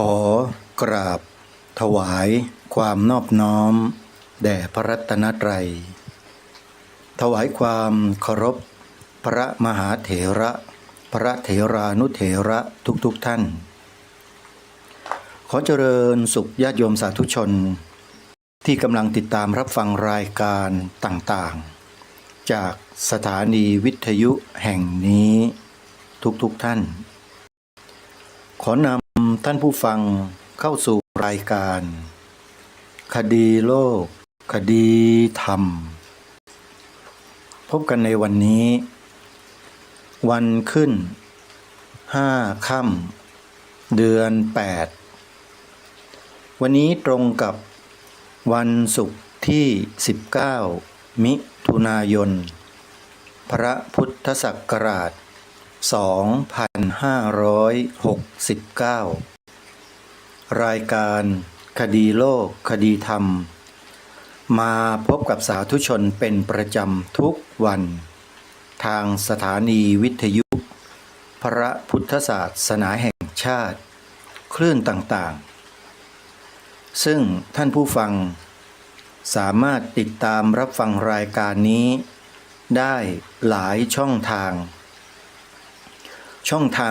ขอกราบถวายความนอบน้อมแด่พระรัตนตรัยถวายความเคารพพระมหาเถระพระเถรานุเถระทุกท่านขอเจริญสุขญาติโยมสาธุชนที่กำลังติดตามรับฟังรายการต่างๆจากสถานีวิทยุแห่งนี้ทุกท่านขอนำท่านผู้ฟังเข้าสู่รายการคดีโลกคดีธรรมพบกันในวันนี้วันขึ้น5 ค่ำเดือน 8วันนี้ตรงกับวันศุกร์ที่19มิถุนายนพระพุทธศักราช2569รายการคดีโลกคดีธรรมมาพบกับสาธุชนเป็นประจำทุกวันทางสถานีวิทยุพระพุทธศาสนาแห่งชาติคลื่นต่างๆซึ่งท่านผู้ฟังสามารถติดตามรับฟังรายการนี้ได้หลายช่องทา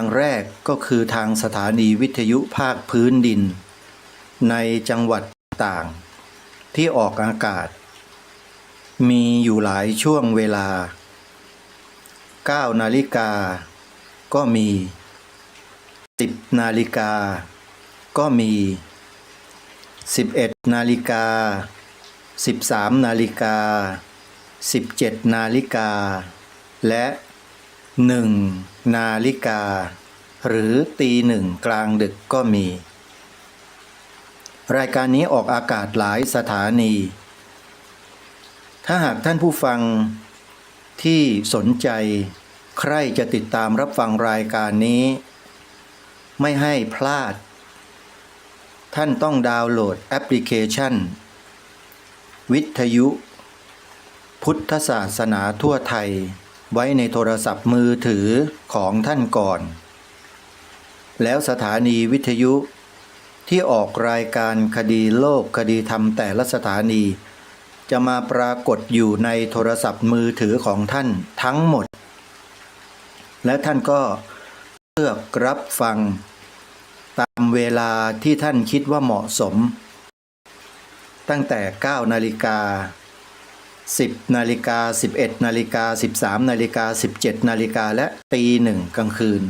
งแรกก็คือทางสถานีวิทยุภาคพื้นดินในจังหวัดต่างที่ออกอากาศมีอยู่หลายช่วงเวลา9 นาฬิกาก็มี10 นาฬิกาก็มี11 นาฬิกา13 นาฬิกา17 นาฬิกาและ1 นาฬิกาหรือตี 1กลางดึกก็มีรายการนี้ออกอากาศหลายสถานีถ้าหากท่านผู้ฟังที่สนใจใครจะติดตามรับฟังรายการนี้ไม่ให้พลาดท่านต้องดาวน์โหลดแอปพลิเคชันวิทยุพุทธศาสนาทั่วไทยไว้ในโทรศัพท์มือถือของท่านก่อนแล้วสถานีวิทยุที่ออกรายการคดีโลกคดีธรรมแต่ละสถานีจะมาปรากฏอยู่ในโทรศัพท์มือถือของท่านทั้งหมดและท่านก็เลือกรับฟังตามเวลาที่ท่านคิดว่าเหมาะสมตั้งแต่9 นาฬิกา10 นาฬิกา11 นาฬิกา13 นาฬิกา17 นาฬิกาและตี 1กลางคืน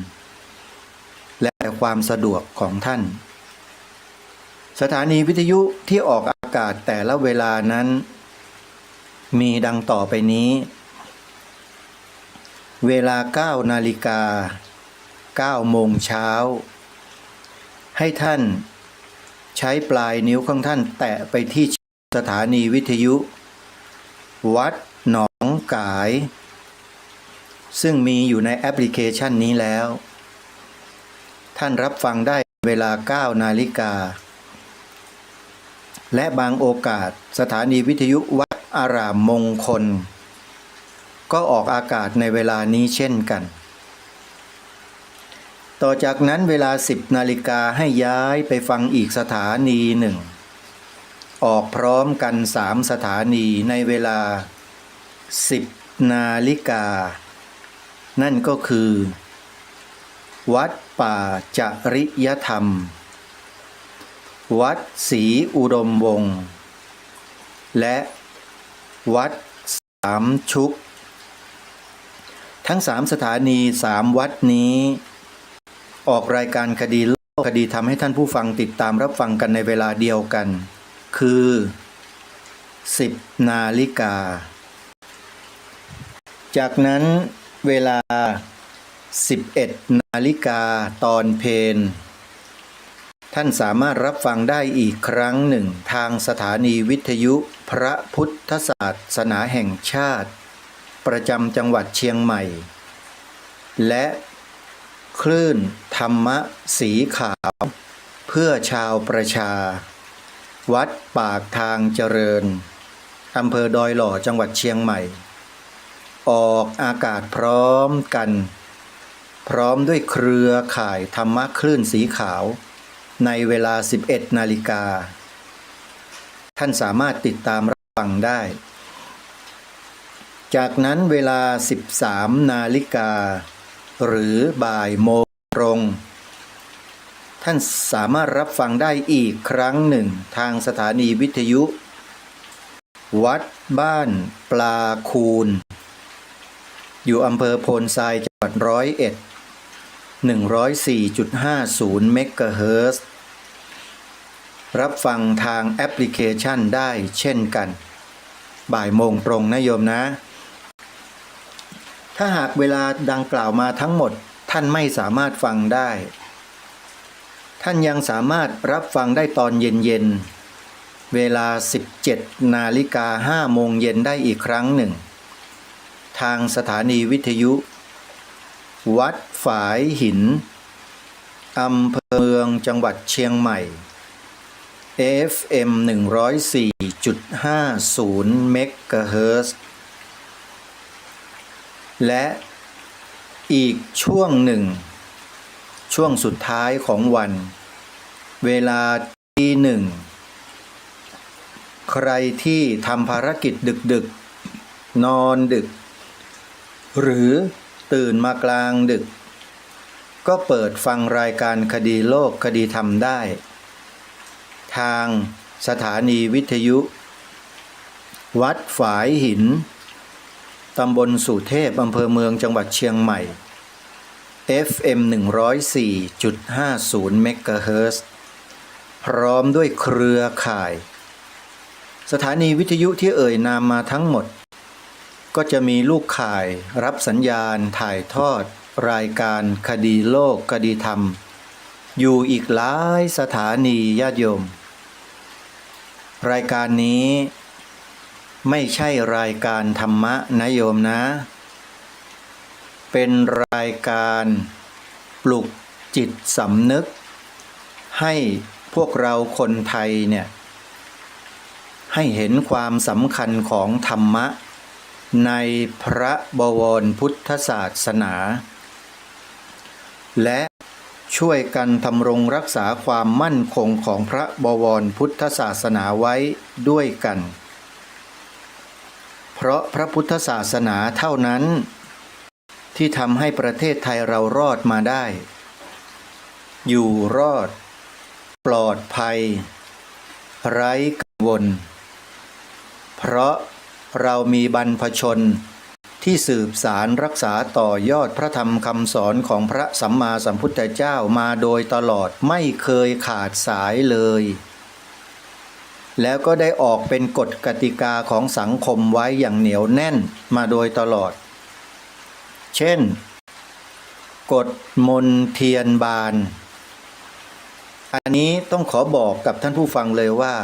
และความสะดวกของท่านสถานีวิทยุที่ออกอากาศแต่ละเวลานั้นมีดังต่อไปนี้เวลา9 นาฬิกา9 โมงเช้าให้ท่านใช้ปลายนิ้วของท่านแตะไปที่สถานีวิทยุวัดหนองกายซึ่งมีอยู่ในแอปพลิเคชันนี้แล้วท่านรับฟังได้เวลา9 นาฬิกาและบางโอกาสสถานีวิทยุวัดอารามมงคลก็ออกอากาศในเวลานี้เช่นกันต่อจากนั้นเวลา10 นาฬิกาให้ย้ายไปฟังอีกสถานีหนึ่งออกพร้อมกัน3 สถานีในเวลา10 นาฬิกานั่นก็คือวัดป่าจริยธรรมวัดศรีอุดมวงศ์และวัดสามชุกทั้ง3 สถานี3 วัดนี้ออกรายการคดีโลกคดีธรรมให้ท่านผู้ฟังติดตามรับฟังกันในเวลาเดียวกันคือ10 นาฬิกาจากนั้นเวลา11 นาฬิกาตอนเพลท่านสามารถรับฟังได้อีกครั้งหนึ่งทางสถานีวิทยุพระพุทธศาสนาแห่งชาติประจำจังหวัดเชียงใหม่และคลื่นธรรมะสีขาวเพื่อชาวประชาวัดปากทางเจริญอำเภอดอยหล่อจังหวัดเชียงใหม่ออกอากาศพร้อมกันพร้อมด้วยเครือข่ายธรรมะคลื่นสีขาว ในเวลา 11 นาฬิกาท่านสามารถติดตามรับฟังได้จากนั้นเวลา 13 นาฬิกาหรือบ่ายโมงตรงท่านสามารถรับฟังได้อีกครั้งหนึ่งทางสถานีวิทยุวัดบ้านปลาคูนอยู่อำเภอโพนทรายจังหวัด101 104.50 เมกะเฮิรตซ์รับฟังทางแอปพลิเคชันได้เช่นกันบ่ายโมงตรงนะโยมนะถ้าหากเวลาดังกล่าวมาทั้งหมดท่านไม่สามารถฟังได้ท่านยังสามารถรับฟังได้ตอนเย็นๆเวลา 17 นาฬิกา 5 โมงเย็นได้อีกครั้งหนึ่งทางสถานีวิทยุวัดฝายหินอำเภอเมืองจังหวัดเชียงใหม่ FM 104.50 เมกะเฮิรตซ์และอีกช่วงหนึ่งช่วงสุดท้ายของวันเวลาตี 1ใครที่ทำภารกิจดึกๆนอนดึกหรือตื่นมากลางดึกก็เปิดฟังรายการคดีโลกคดีธรรมได้ทางสถานีวิทยุวัดฝายหินตำบลสุเทพอำเภอเมืองจังหวัดเชียงใหม่ FM 104.50 เมกะเฮิรตซ์พร้อมด้วยเครือข่ายสถานีวิทยุที่เอ่ยนามมาทั้งหมดก็จะมีลูกข่ายรับสัญญาณถ่ายทอดรายการคดีโลกคดีธรรมอยู่อีกหลายสถานีญาติโยมรายการนี้ไม่ใช่รายการธรรมะนะโยมนะเป็นรายการปลุกจิตสำนึกให้พวกเราคนไทยเนี่ยให้เห็นความสำคัญของธรรมะในพระบวรพุทธศาสนาและช่วยกันทำรงรักษาความมั่นคงของพระบวรพุทธศาสนาไว้ด้วยกันเพราะพระพุทธศาสนาเท่านั้นที่ทำให้ประเทศไทยเรารอดมาได้อยู่รอดปลอดภัยไร้กังวลเพราะเรามีบรรพชนที่สืบสารรักษาต่อยอดพระธรรมคำสอนของพระสัมมาสัมพุทธเจ้ามาโดยตลอดไม่เคยขาดสายเลยแล้วก็ได้ออกเป็นกฎกติกาของสังคมไว้อย่างเหนียวแน่นมาโดยตลอดเช่นกฎมนเทียนบานอันนี้ต้องขอบอกกับท่านผู้ฟังเลยว่า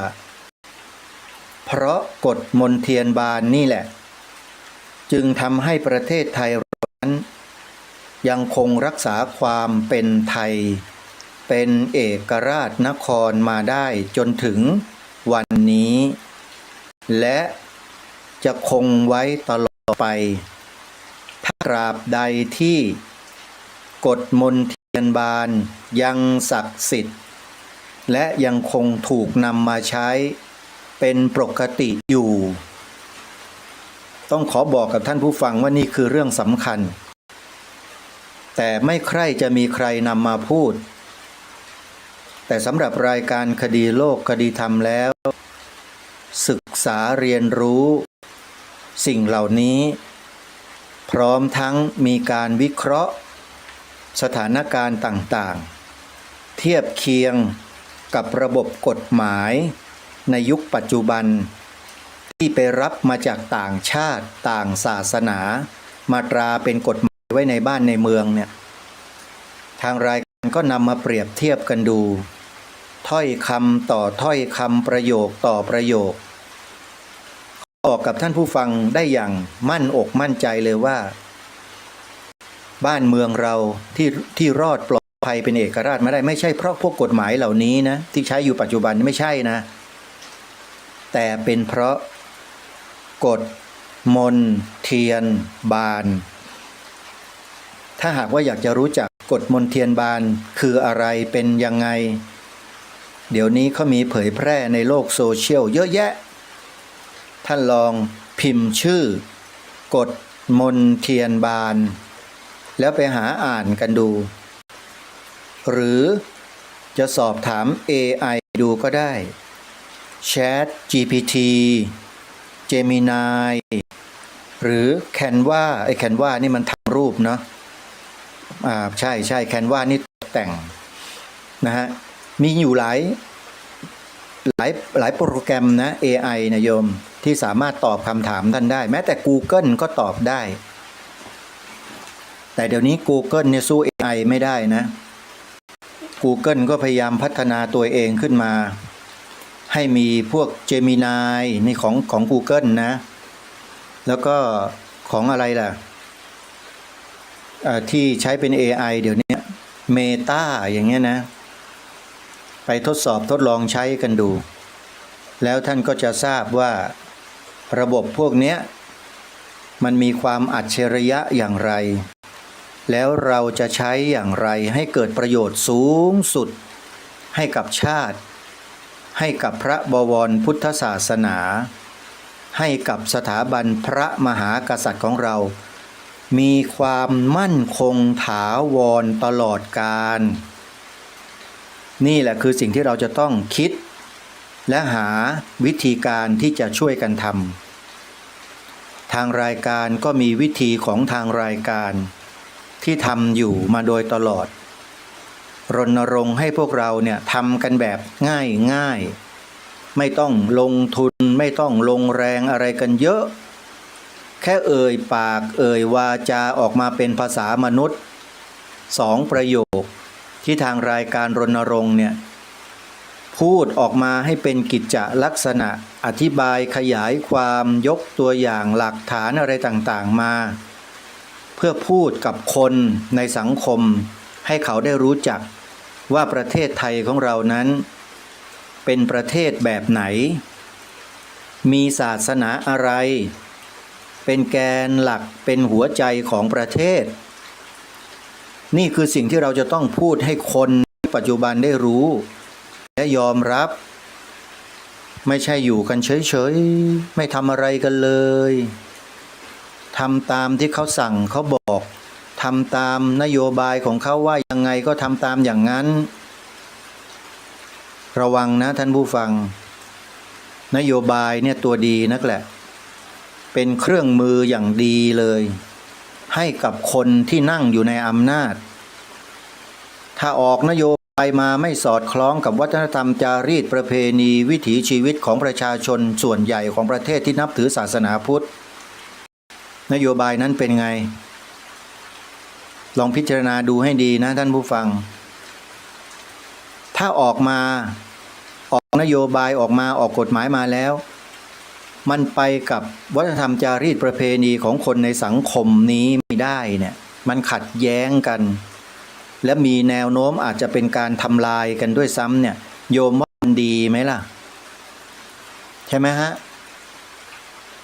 เพราะกฎมนเทียนบานนี่แหละจึงทำให้ประเทศไทยนั้นยังคงรักษาความเป็นไทยเป็นเอกราชนครมาได้จนถึงวันนี้และจะคงไว้ตลอดไปถ้าตราบใดที่กฎมนเทียนบานยังศักดิ์สิทธิ์และยังคงถูกนำมาใช้เป็นปกติอยู่ต้องขอบอกกับท่านผู้ฟังว่านี่คือเรื่องสำคัญแต่ไม่ใคร่จะมีใครนำมาพูดแต่สำหรับรายการคดีโลกคดีธรรมแล้วศึกษาเรียนรู้สิ่งเหล่านี้พร้อมทั้งมีการวิเคราะห์สถานการณ์ต่างๆเทียบเคียงกับระบบกฎหมายในยุคปัจจุบันที่ไปรับมาจากต่างชาติต่างศาสนามาตราเป็นกฎหมายไว้ในบ้านในเมืองเนี่ยทางรายการก็นำมาเปรียบเทียบกันดูถ้อยคำต่อถ้อยคำประโยคต่อประโยคบอกกับท่านผู้ฟังได้อย่างมั่นอกมั่นใจเลยว่าบ้านเมืองเราที่รอดปลอดภัยเป็นเอกราชมาได้ไม่ใช่เพราะพวกกฎหมายเหล่านี้นะที่ใช้อยู่ปัจจุบันไม่ใช่นะแต่เป็นเพราะกฎมนเทียนบานถ้าหากว่าอยากจะรู้จักกฎมนเทียนบานคืออะไรเป็นยังไง เดี๋ยวนี้เขามีเผยแพร่ในโลกโซเชียลเยอะแยะท่านลองพิมพ์ชื่อกฎมนเทียนบานแล้วไปหาอ่านกันดู หรือจะสอบถาม AI ดูก็ได้ Chat GPT Gemini หรือ Canva Canva นี่มันทำรูปเนาะใช่ Canva นี่แต่งนะฮะมีอยู่หลายโปรแกรมนะ AI นะโยมที่สามารถตอบคำถามท่านได้แม้แต่ Google ก็ตอบได้แต่เดี๋ยวนี้ Google เนี่ยสู้ AI ไม่ได้นะ Google ก็พยายามพัฒนาตัวเองขึ้นมาให้มีพวก Gemini นี่ของ Google นะแล้วก็ของอะไรล่ะที่ใช้เป็น AI เดี๋ยวนี้ Meta อย่างเงี้ยนะไปทดลองใช้กันดูแล้วท่านก็จะทราบว่าระบบพวกนี้มันมีความอัจฉริยะอย่างไรแล้วเราจะใช้อย่างไรให้เกิดประโยชน์สูงสุดให้กับชาติให้กับพระบวรพุทธศาสนาให้กับสถาบันพระมหากษัตริย์ของเรามีความมั่นคงถาวรตลอดกาลนี่แหละคือสิ่งที่เราจะต้องคิดและหาวิธีการที่จะช่วยกันทำทางรายการก็มีวิธีของทางรายการที่ทำอยู่มาโดยตลอดรณรงค์ให้พวกเราเนี่ยทำกันแบบง่ายไม่ต้องลงทุนไม่ต้องลงแรงอะไรกันเยอะแค่เอ่ยปากเอ่ยวาจาออกมาเป็นภาษามนุษย์2ประโยคที่ทางรายการรณรงค์เนี่ยพูดออกมาให้เป็นกิจจลักษณะอธิบายขยายความยกตัวอย่างหลักฐานอะไรต่างๆมาเพื่อพูดกับคนในสังคมให้เขาได้รู้จักว่าประเทศไทยของเรานั้นเป็นประเทศแบบไหนมีศาสนาอะไรเป็นแกนหลักเป็นหัวใจของประเทศนี่คือสิ่งที่เราจะต้องพูดให้คนปัจจุบันได้รู้และยอมรับไม่ใช่อยู่กันเฉยๆไม่ทำอะไรกันเลยทำตามที่เขาสั่งเขาบอกทำตามนโยบายของเขาว่ายังไงก็ทำตามอย่างนั้นระวังนะท่านผู้ฟังนโยบายเนี่ยตัวดีนักแหละเป็นเครื่องมืออย่างดีเลยให้กับคนที่นั่งอยู่ในอำนาจถ้าออกนโยบายมาไม่สอดคล้องกับวัฒนธรรมจารีตประเพณีวิถีชีวิตของประชาชนส่วนใหญ่ของประเทศที่นับถือศาสนาพุทธนโยบายนั้นเป็นไงลองพิจารณาดูให้ดีนะท่านผู้ฟังถ้าออกนโยบายออกกฎหมายมาแล้วมันไปกับวัฒนธรรมจารีตประเพณีของคนในสังคมนี้ไม่ได้เนี่ยมันขัดแย้งกันและมีแนวโน้มอาจจะเป็นการทำลายกันด้วยซ้ำเนี่ยโยมว่ามันดีไหมล่ะใช่ไหมฮะ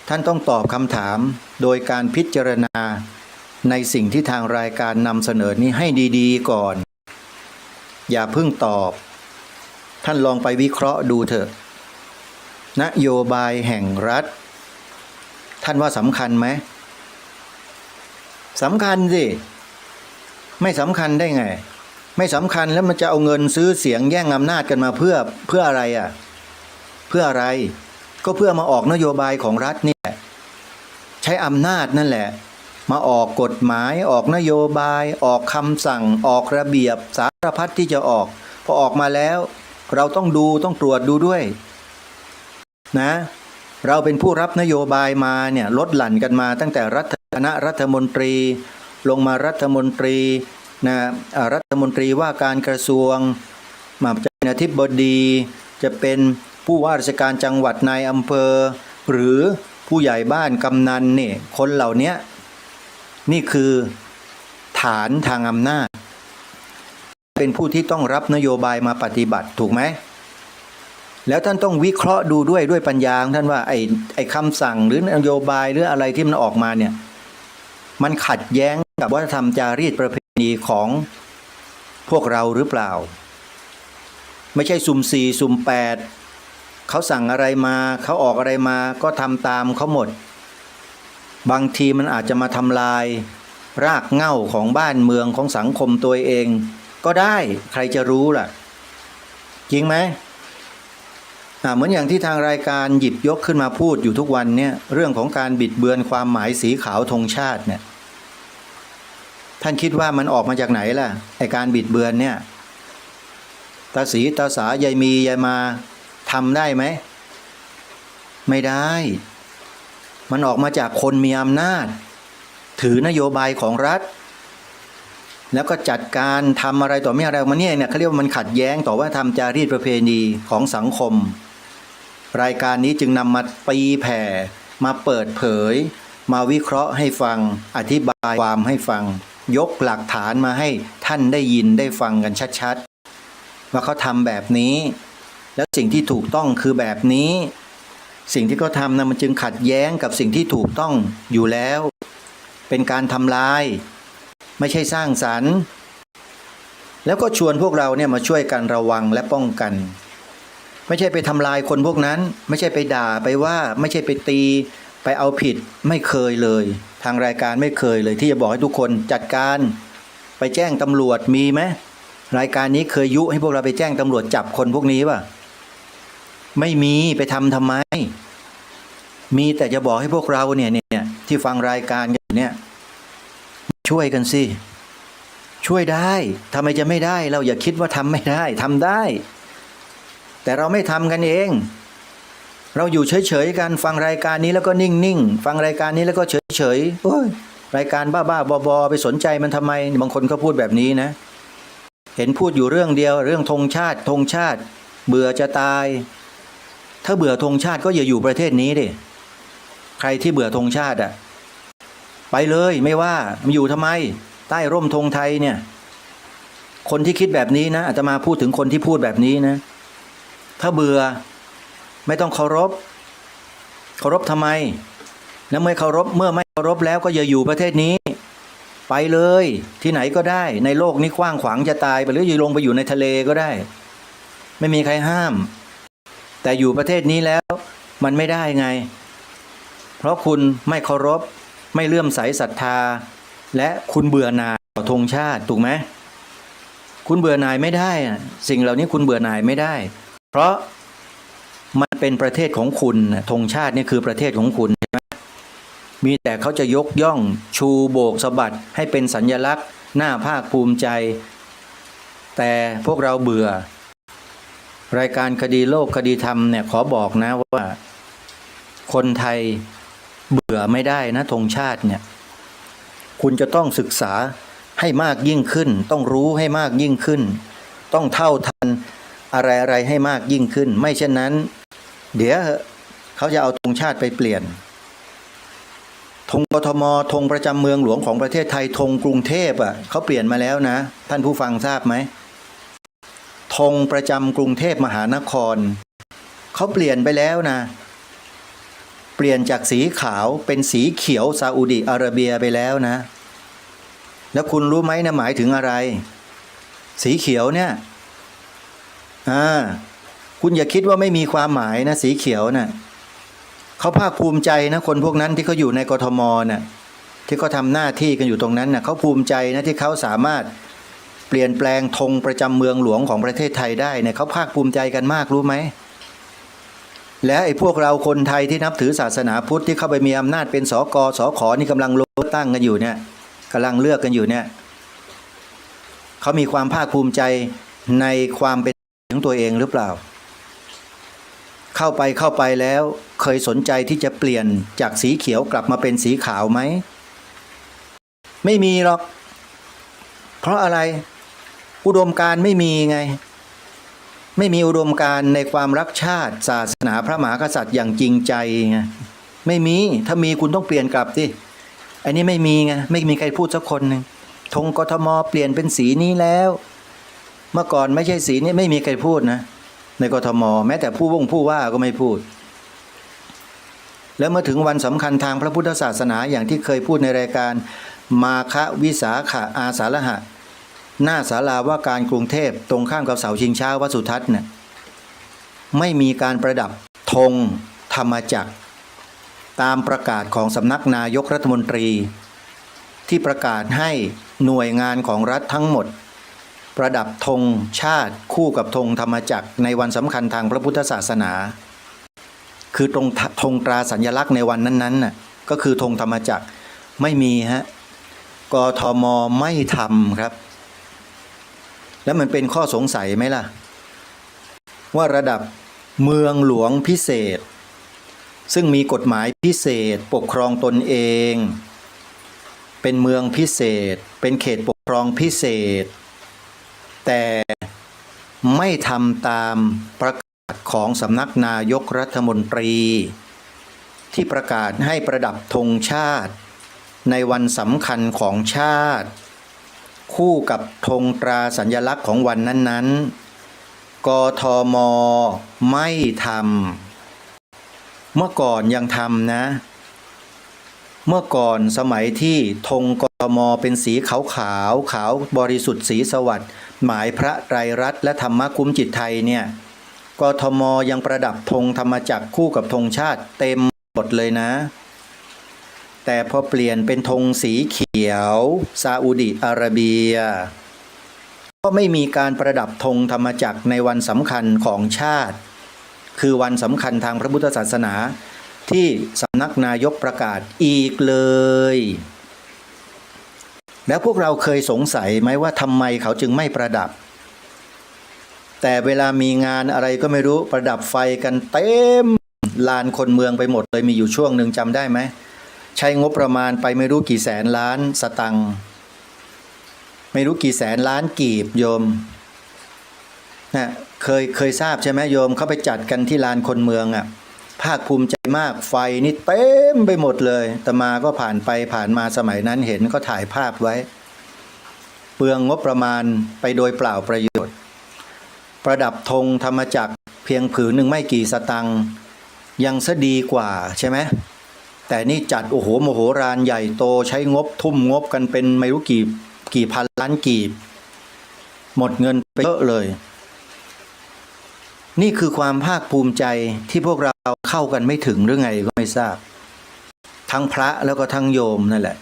ท่านต้องตอบคำถามโดยการพิจารณาในสิ่งที่ทางรายการนำเสนอนี้ให้ดีๆก่อนอย่าเพิ่งตอบท่านลองไปวิเคราะห์ดูเถอะนโยบายแห่งรัฐท่านว่าสำคัญไหมสำคัญสิไม่สำคัญได้ไงไม่สำคัญแล้วมันจะเอาเงินซื้อเสียงแย่งอำนาจกันมาเพื่ออะไรอ่ะเพื่ออะไรก็เพื่อมาออกนโยบายของรัฐนี่แหละใช้อำนาจนั่นแหละมาออกกฎหมายออกนโยบายออกคำสั่งออกระเบียบสารพัดที่จะออกพอออกมาแล้วเราต้องตรวจดูด้วยนะเราเป็นผู้รับนโยบายมาเนี่ยลดหลั่นกันมาตั้งแต่คณะรัฐมนตรีลงมารัฐมนตรีนะรัฐมนตรีว่าการกระทรวงมาเป็นอธิบดีจะเป็นผู้ว่าราชการจังหวัดนายอำเภอหรือผู้ใหญ่บ้านกำนันเนี่ยคนเหล่านี้นี่คือฐานทางอำนาจเป็นผู้ที่ต้องรับนโยบายมาปฏิบัติถูกไหมแล้วท่านต้องวิเคราะห์ดูด้วยปัญญาของท่านว่าไอ้คำสั่งหรือนโยบายหรืออะไรที่มันออกมาเนี่ยมันขัดแย้งกับวัฒนธรรมจารีตประเพณีของพวกเราหรือเปล่า ไม่ใช่สุ่มสี่สุ่มแปดเขาสั่งอะไรมาเขาออกอะไรมาก็ทำตามเขาหมดบางทีมันอาจจะมาทำลายรากเหง้าของบ้านเมืองของสังคมตัวเองก็ได้ใครจะรู้ล่ะจริงไหมเหมือนอย่างที่ทางรายการหยิบยกขึ้นมาพูดอยู่ทุกวันเนี่ยเรื่องของการบิดเบือนความหมายสีขาวธงชาติเนี่ยท่านคิดว่ามันออกมาจากไหนล่ะไอ้การบิดเบือนเนี่ยตาสีตาสายายมียายมาทำได้ไหมไม่ได้มันออกมาจากคนมีอำนาจถือนโยบายของรัฐแล้วก็จัดการทำอะไรต่อไม่อะไรมาเนี่ยเขาเรียกว่ามันขัดแย้งต่อว่าทำจารีตประเพณีของสังคมรายการนี้จึงนำมาตีแผ่มาเปิดเผยมาวิเคราะห์ให้ฟังอธิบายความให้ฟังยกหลักฐานมาให้ท่านได้ยินได้ฟังกันชัดๆว่าเขาทำแบบนี้แล้วสิ่งที่ถูกต้องคือแบบนี้สิ่งที่เขาทำนะมันจึงขัดแย้งกับสิ่งที่ถูกต้องอยู่แล้วเป็นการทำลายไม่ใช่สร้างสรรค์แล้วก็ชวนพวกเราเนี่ยมาช่วยกันระวังและป้องกันไม่ใช่ไปทำลายคนพวกนั้นไม่ใช่ไปด่าไปว่าไม่ใช่ไปตีไปเอาผิดไม่เคยเลยทางรายการไม่เคยเลยที่จะบอกให้ทุกคนจัดการไปแจ้งตำรวจมีไหมรายการนี้เคยยุให้พวกเราไปแจ้งตำรวจจับคนพวกนี้ป่ะไม่มีไปทำไมมีแต่จะบอกให้พวกเราเนี่ยที่ฟังรายการกันเนี่ยช่วยกันสิช่วยได้ทำไมจะไม่ได้เราอย่าคิดว่าทำไม่ได้ทำได้แต่เราไม่ทำกันเองเราอยู่เฉยๆกันฟังรายการนี้แล้วก็นิ่งๆฟังรายการนี้แล้วก็เฉยๆโอ้ยรายการบ้าๆบอๆไปสนใจมันทำไมบางคนก็พูดแบบนี้นะเห็นพูดอยู่เรื่องเดียวเรื่องธงชาติเบื่อจะตายถ้าเบื่อธงชาติก็อย่าอยู่ประเทศนี้ดิใครที่เบื่อธงชาติไปเลยไม่ว่ามันอยู่ทำไมใต้ร่มธงไทยเนี่ยคนที่คิดแบบนี้นะอาตมาพูดถึงคนที่พูดแบบนี้นะถ้าเบื่อไม่ต้องเคารพทำไมแล้วเมื่อไม่เคารพแล้วก็อย่าอยู่ประเทศนี้ไปเลยที่ไหนก็ได้ในโลกนี้กว้างขวางจะตายไปหรือลงไปอยู่ในทะเลก็ได้ไม่มีใครห้ามแต่อยู่ประเทศนี้แล้วมันไม่ได้ไงเพราะคุณไม่เคารพไม่เลื่อมใสศรัทธาและคุณเบื่อหน่ายต่อธงชาติถูกไหมคุณเบื่อหน่ายไม่ได้สิ่งเหล่านี้คุณเบื่อหน่ายไม่ได้เพราะมันเป็นประเทศของคุณธงชาตินี่คือประเทศของคุณใช่ไหมมีแต่เขาจะยกย่องชูโบกสะบัดให้เป็นสัญลักษณ์น่าภาคภูมิใจแต่พวกเราเบื่อรายการคดีโลกคดีธรรมเนี่ยขอบอกนะว่าคนไทยเบื่อไม่ได้นะธงชาติเนี่ยคุณจะต้องศึกษาให้มากยิ่งขึ้นต้องรู้ให้มากยิ่งขึ้นต้องเท่าทันอะไรให้มากยิ่งขึ้นไม่เช่นนั้นเดี๋ยวเขาจะเอาธงชาติไปเปลี่ยนธงกทมธงประจำเมืองหลวงของประเทศไทยธงกรุงเทพเขาเปลี่ยนมาแล้วนะท่านผู้ฟังทราบไหมธงประจำกรุงเทพมหานครเขาเปลี่ยนไปแล้วนะเปลี่ยนจากสีขาวเป็นสีเขียวซาอุดิอาระเบียไปแล้วนะแล้วคุณรู้ไหมนะหมายถึงอะไรสีเขียวเนี่ยคุณอย่าคิดว่าไม่มีความหมายนะสีเขียวนะเขาภาคภูมิใจนะคนพวกนั้นที่เขาอยู่ในกทมนะที่เขาทำหน้าที่กันอยู่ตรงนั้นนะเขาภูมิใจนะที่เขาสามารถเปลี่ยนแปลงธงประจำเมืองหลวงของประเทศไทยได้เนี่ยเขาภาคภูมิใจกันมากรู้ไหมและไอ้พวกเราคนไทยที่นับถือศาสนาพุทธที่เข้าไปมีอำนาจเป็นสกสขนี่กำลังเลือกตั้งกันอยู่เนี่ยกำลังเลือกกันอยู่เนี่ยเขามีความภาคภูมิใจในความเป็นของตัวเองหรือเปล่าเข้าไปแล้วเคยสนใจที่จะเปลี่ยนจากสีเขียวกลับมาเป็นสีขาวไหมไม่มีหรอกเพราะอะไรอุดมการณ์ไม่มีไงไม่มีอุดมการณ์ในความรักชาติศาสนาพระมหากษัตริย์อย่างจริงใจไงไม่มีถ้ามีคุณต้องเปลี่ยนกลับสิอันนี้ไม่มีไงไม่มีใครพูดสักคนหนึ่งธงกทมเปลี่ยนเป็นสีนี้แล้วเมื่อก่อนไม่ใช่สีนี้ไม่มีใครพูดนะในกทมแม้แต่ผู้ว่าก็ไม่พูดแล้วเมื่อถึงวันสำคัญทางพระพุทธศาสนาอย่างที่เคยพูดในรายการมาฆวิสาขะอาสาฬหะ หน้าศาลาว่าการกรุงเทพตรงข้ามกับเสาชิงช้าวัดสุทัศน์เนี่ยไม่มีการประดับธงธรรมจักรตามประกาศของสำนักนายกรัฐมนตรีที่ประกาศให้หน่วยงานของรัฐทั้งหมดประดับธงชาติคู่กับธงธรรมจักรในวันสำคัญทางพระพุทธศาสนาคือตรงธงตราสัญลักษณ์ในวันนั้นๆน่ะก็คือธงธรรมจักรไม่มีฮะกทมไม่ทำครับแล้วมันเป็นข้อสงสัยไหมล่ะว่าระดับเมืองหลวงพิเศษซึ่งมีกฎหมายพิเศษปกครองตนเองเป็นเมืองพิเศษเป็นเขตปกครองพิเศษแต่ไม่ทำตามประกาศของสำนักนายกรัฐมนตรีที่ประกาศให้ประดับธงชาติในวันสำคัญของชาติคู่กับธงตราสัญลักษณ์ของวันนั้นๆกทมไม่ทำเมื่อก่อนยังทำนะเมื่อก่อนสมัยที่ธงกทมเป็นสีขาวขาวบริสุทธิ์สีสวัสดิ์หมายพระไตรรัตน์และธรรมคุ้มจิตไทยเนี่ยกทมยังประดับธงธรรมจักรคู่กับธงชาติเต็มหมดเลยนะแต่พอเปลี่ยนเป็นธงสีเขียวซาอุดิอาระเบียก็ไม่มีการประดับธงธรรมจักรในวันสำคัญของชาติคือวันสำคัญทางพระพุทธศาสนาที่สำนักนายกประกาศอีกเลยแล้วพวกเราเคยสงสัยไหมว่าทำไมเขาจึงไม่ประดับแต่เวลามีงานอะไรก็ไม่รู้ประดับไฟกันเต็มลานคนเมืองไปหมดเลยมีอยู่ช่วงหนึ่งจำได้ไหมใช้งบประมาณไปไม่รู้กี่แสนล้านสตังค์ไม่รู้กี่แสนล้านกีบโยมนะเคยทราบใช่ไหมโยมเขาไปจัดกันที่ลานคนเมืองอ่ะภาคภูมิใจมากไฟนี่เต็มไปหมดเลยแต่มาก็ผ่านไปผ่านมาสมัยนั้นเห็นก็ถ่ายภาพไว้เปลืองงบประมาณไปโดยเปล่าประโยชน์ประดับธงธรรมจักรเพียงผืนหนึ่งไม่กี่สตังค์ยังซะดีกว่าใช่ไหมแต่นี่จัดโอ้โหมโหฬารใหญ่โตใช้งบทุ่มงบกันเป็นไม่รู้กี่พันล้านกีบหมดเงินไปเยอะเลยนี่คือความภาคภูมิใจที่พวกเราเข้ากันไม่ถึงหรือไงก็ไม่ทราบทั้งพระแล้วก็ทั้งโยมนั่นแหละ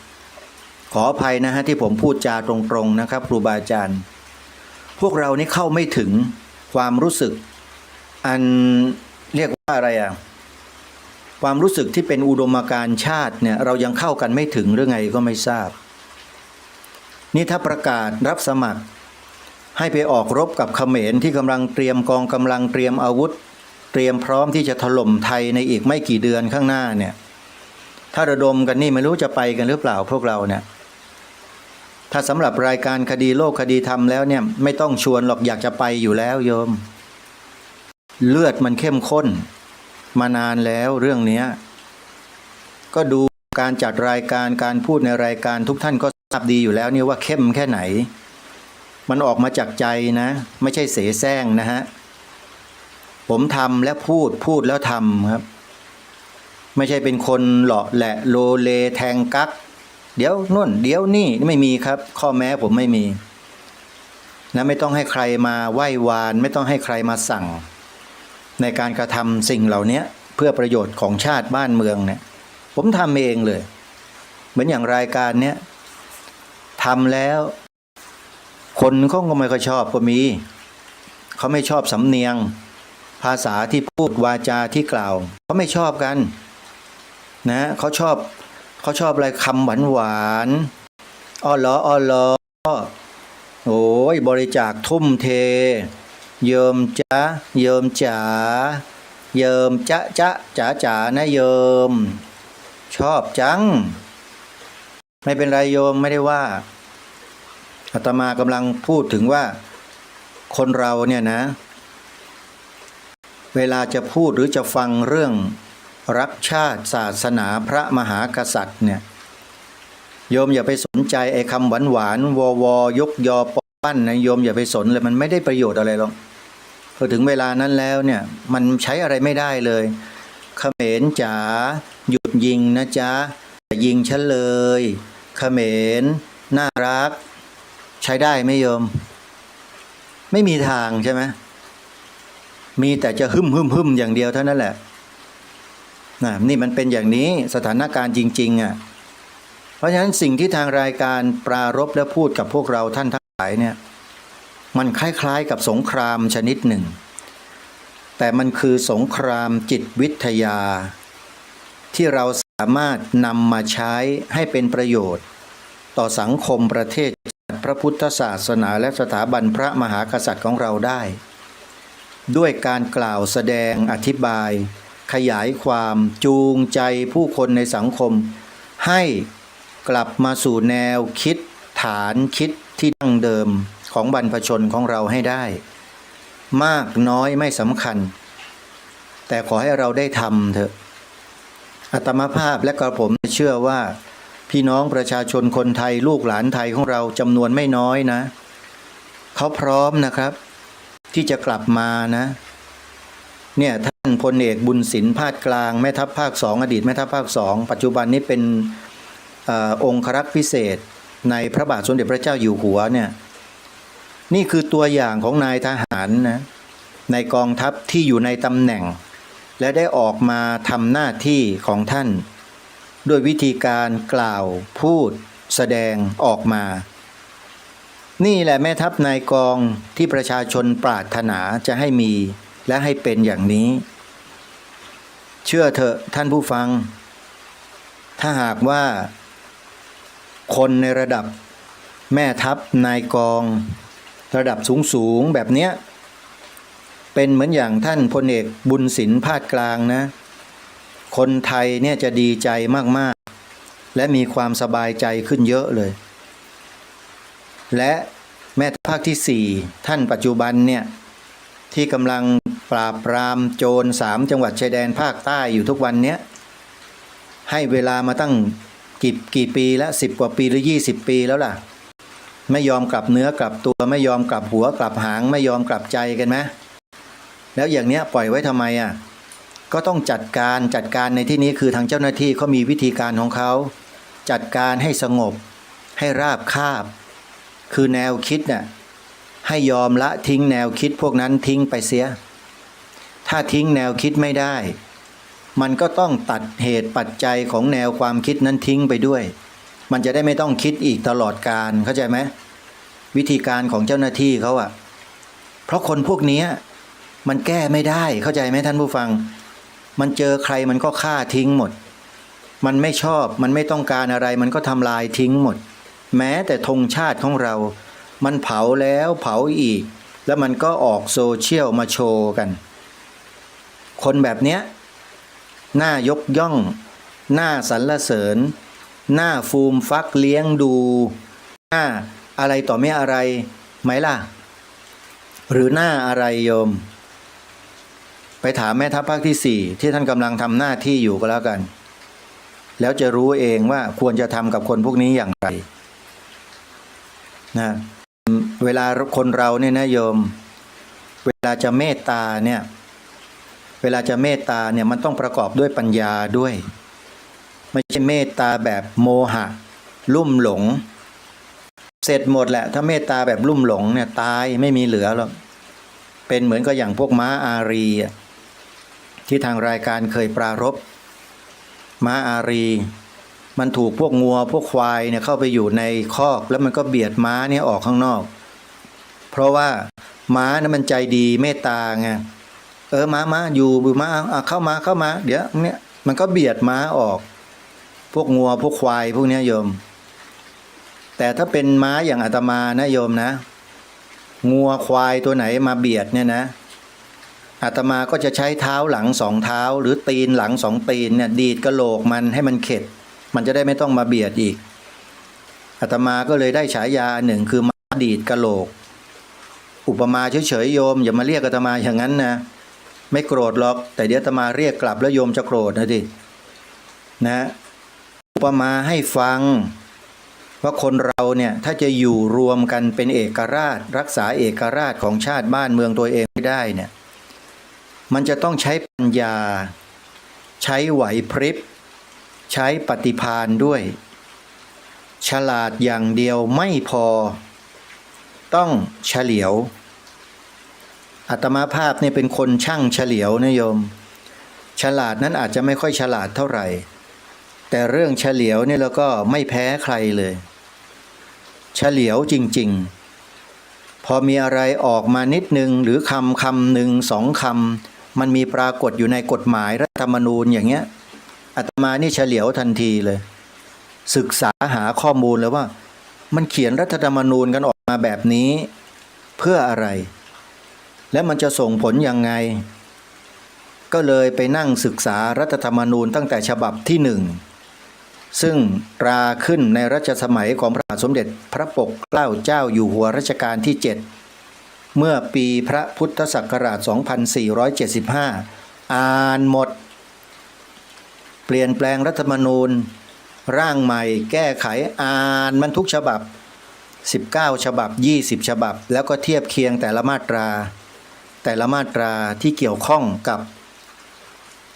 ขออภัยนะฮะที่ผมพูดจาตรงๆนะครับครูบาอาจารย์พวกเรานี่เข้าไม่ถึงความรู้สึกอันเรียกว่าอะไรอ่ะความรู้สึกที่เป็นอุดมการณ์ชาติเนี่ยเรายังเข้ากันไม่ถึงหรือไงก็ไม่ทราบนี่ถ้าประกาศรับสมัครให้ไปออกรบกับเขมรที่กำลังเตรียมกองกำลังเตรียมอาวุธเตรียมพร้อมที่จะถล่มไทยในอีกไม่กี่เดือนข้างหน้าเนี่ยถ้าระดมกันนี่ไม่รู้จะไปกันหรือเปล่าพวกเราเนี่ยถ้าสำหรับรายการคดีโลกคดีธรรมแล้วเนี่ยไม่ต้องชวนหรอกอยากจะไปอยู่แล้วโยมเลือดมันเข้มข้นมานานแล้วเรื่องนี้ก็ดูการจัดรายการการพูดในรายการทุกท่านก็ทราบดีอยู่แล้วนี่ว่าเข้มแค่ไหนมันออกมาจากใจนะไม่ใช่เสแสร้งนะฮะผมทำและพูดแล้วทำครับไม่ใช่เป็นคนหล่อแหละโลเลแทงกักเดี๋ยวนู่นเดี๋ยวนี่ไม่มีครับข้อแม้ผมไม่มีนะไม่ต้องให้ใครมาไหว้วานไม่ต้องให้ใครมาสั่งในการกระทำสิ่งเหล่านี้เพื่อประโยชน์ของชาติบ้านเมืองเนี่ยผมทำเองเลยเหมือนอย่างรายการเนี้ยทำแล้วคนเขาก็ไม่ค่อยชอบก็มีเขาไม่ชอบสำเนียงภาษาที่พูดวาจาที่กล่าวเขาไม่ชอบกันนะเขาชอบอะไรคำหวานอ้อล้ออ้อล้อโอ้ยบริจาคทุ่มเทเยิมจ๊ะเยิมจ๋าเยิมจ๊ะจ๊ะจ๋าจ๋านะเยิมชอบจังไม่เป็นไรโยมไม่ได้ว่าอาตมากำลังพูดถึงว่าคนเราเนี่ยนะเวลาจะพูดหรือจะฟังเรื่องรักชาติศาสนาพระมหากษัตริย์เนี่ยโยมอย่าไปสนใจไอ้คำหวานยกยอปั้นนะโยมอย่าไปสนเลยมันไม่ได้ประโยชน์อะไรหรอกพอถึงเวลานั้นแล้วเนี่ยมันใช้อะไรไม่ได้เลยเขมรจ๋าหยุดยิงนะจ๊ะอย่ายิงฉันเลยเขมรน่ารัก ใช้ได้ไหมโยมไม่มีทางใช่ไหมมีแต่จะหึมอย่างเดียวเท่านั้นแหละนี่มันเป็นอย่างนี้สถานการณ์จริงๆเพราะฉะนั้นสิ่งที่ทางรายการปรารภและพูดกับพวกเราท่านทั้งหลายเนี่ยมันคล้ายๆกับสงครามชนิดหนึ่งแต่มันคือสงครามจิตวิทยาที่เราสามารถนำมาใช้ให้เป็นประโยชน์ต่อสังคมประเทศพระพุทธศาสนาและสถาบันพระมหากษัตริย์ของเราได้ด้วยการกล่าวแสดงอธิบายขยายความจูงใจผู้คนในสังคมให้กลับมาสู่แนวคิดฐานคิดที่ดั้งเดิมของบรรพชนของเราให้ได้มากน้อยไม่สำคัญแต่ขอให้เราได้ทำเถอะอาตมาภาพและกระผมเชื่อว่าพี่น้องประชาชนคนไทยลูกหลานไทยของเราจำนวนไม่น้อยนะเขาพร้อมนะครับที่จะกลับมานะเนี่ยท่านพลเอกบุญสินภาคกลางแม่ทัพภาค2อดีตแม่ทัพภาค2ปัจจุบันนี้เป็นองครักษ์พิเศษในพระบาทสมเด็จพระเจ้าอยู่หัวเนี่ยนี่คือตัวอย่างของนายทหารนะในกองทัพที่อยู่ในตำแหน่งและได้ออกมาทำหน้าที่ของท่านด้วยวิธีการกล่าวพูดแสดงออกมานี่แหละแม่ทัพนายกองที่ประชาชนปรารถนาจะให้มีและให้เป็นอย่างนี้เชื่อเถอะท่านผู้ฟังถ้าหากว่าคนในระดับแม่ทัพนายกองระดับสูงแบบเนี้ยเป็นเหมือนอย่างท่านพลเอกบุญสินภาคกลางนะคนไทยเนี่ยจะดีใจมากๆและมีความสบายใจขึ้นเยอะเลยและแม่ทัพภาคที่4ท่านปัจจุบันเนี่ยที่กำลังปราบปรามโจร3จังหวัดชายแดนภาคใต้อยู่ทุกวันเนี้ยให้เวลามาตั้งกี่ปีแล้ว10 กว่าปีหรือ20 ปีแล้วล่ะไม่ยอมกลับเนื้อกลับตัวไม่ยอมกลับหัวกลับหางไม่ยอมกลับใจกันไหมแล้วอย่างเนี้ยปล่อยไว้ทำไมก็ต้องจัดการในที่นี้คือทางเจ้าหน้าที่เขามีวิธีการของเขาจัดการให้สงบให้ราบคาบคือแนวคิดน่ะให้ยอมละทิ้งแนวคิดพวกนั้นทิ้งไปเสียถ้าทิ้งแนวคิดไม่ได้มันก็ต้องตัดเหตุปัจจัยของแนวความคิดนั้นทิ้งไปด้วยมันจะได้ไม่ต้องคิดอีกตลอดกาลเข้าใจไหมวิธีการของเจ้าหน้าที่เขาเพราะคนพวกนี้มันแก้ไม่ได้เข้าใจไหมท่านผู้ฟังมันเจอใครมันก็ฆ่าทิ้งหมดมันไม่ชอบมันไม่ต้องการอะไรมันก็ทำลายทิ้งหมดแม้แต่ธงชาติของเรามันเผาแล้วเผาอีกแล้วมันก็ออกโซเชียลมาโชว์กันคนแบบเนี้ยน่ายกย่องน่าสรรเสริญน่าฟูมฟักเลี้ยงดูน่าอะไรต่อไม่อะไรไหมล่ะหรือหน้าอะไรโยมไปถามแม่ทัพภาคที่4ที่ท่านกำลังทำหน้าที่อยู่ก็แล้วกันแล้วจะรู้เองว่าควรจะทำกับคนพวกนี้อย่างไรนะเวลาคนเราเนี่ยนะโยมเวลาจะเมตตาเนี่ยมันต้องประกอบด้วยปัญญาด้วยไม่ใช่เมตตาแบบโมหะลุ่มหลงเสร็จหมดแหละถ้าเมตตาแบบลุ่มหลงเนี่ยตายไม่มีเหลือหรอกเป็นเหมือนกับอย่างพวกม้าอารีที่ทางรายการเคยปรารภม้าอารีมันถูกพวกงัวพวกควายเนี่ยเข้าไปอยู่ในคอกแล้วมันก็เบียดม้าเนี่ยออกข้างนอกเพราะว่าม้านั้นมันใจดีเมตตาไงม้าอยู่ม้าเข้ามาเดี๋ยวเนี่ยมันก็เบียดม้าออกพวกงัวพวกควายพวกนี้โยมแต่ถ้าเป็นม้าอย่างอาตมานะโยมนะงัวควายตัวไหนมาเบียดเนี่ยนะอาตมาก็จะใช้เท้าหลัง2 เท้าหรือตีนหลัง2 ตีนเนี่ยดีดกระโหลกมันให้มันเข็ดมันจะได้ไม่ต้องมาเบียดอีกอาตมาก็เลยได้ฉายาหนึ่งคือม้าดีดกระโหลกอุปมาเฉยๆโยมอย่ามาเรียกอาตมาอย่างนั้นนะไม่โกรธหรอกแต่เดี๋ยวอาตมาเรียกกลับแล้วโยมจะโกรธนะดินะอุปมาให้ฟังว่าคนเราเนี่ยถ้าจะอยู่รวมกันเป็นเอกราชรักษาเอกราชของชาติบ้านเมืองตัวเองไม่ได้เนี่ยมันจะต้องใช้ปัญญาใช้ไหวพริบใช้ปฏิภาณด้วยฉลาดอย่างเดียวไม่พอ ต้องเฉลียวอาตมาภาพเนี่ยเป็นคนช่างเฉลียวนะโยมฉลาดนั้นอาจจะไม่ค่อยฉลาดเท่าไหร่แต่เรื่องเฉลียวเนี่ยเราก็ไม่แพ้ใครเลยเฉลียวจริงๆพอมีอะไรออกมานิดนึงหรือคำหนึ่งสองคำมันมีปรากฏอยู่ในกฎหมายรัฐธรรมนูญอย่างเงี้ยอาตมานี่เฉลียวทันทีเลยศึกษาหาข้อมูลแล้วว่ามันเขียนรัฐธรรมนูญกันออกมาแบบนี้เพื่ออะไรและมันจะส่งผลยังไงก็เลยไปนั่งศึกษารัฐธรรมนูญตั้งแต่ฉบับที่หนึ่งซึ่งตราขึ้นในรัชสมัยของพระบาทสมเด็จพระปกเกล้าเจ้าอยู่หัวรัชกาลที่7เมื่อปีพระพุทธศักราช2475อ่านหมดเปลี่ยนแปลงรัฐธรรมนูญร่างใหม่แก้ไขอ่านมันทุกฉบับ19ฉบับ20ฉบับแล้วก็เทียบเคียงแต่ละมาตราที่เกี่ยวข้องกับ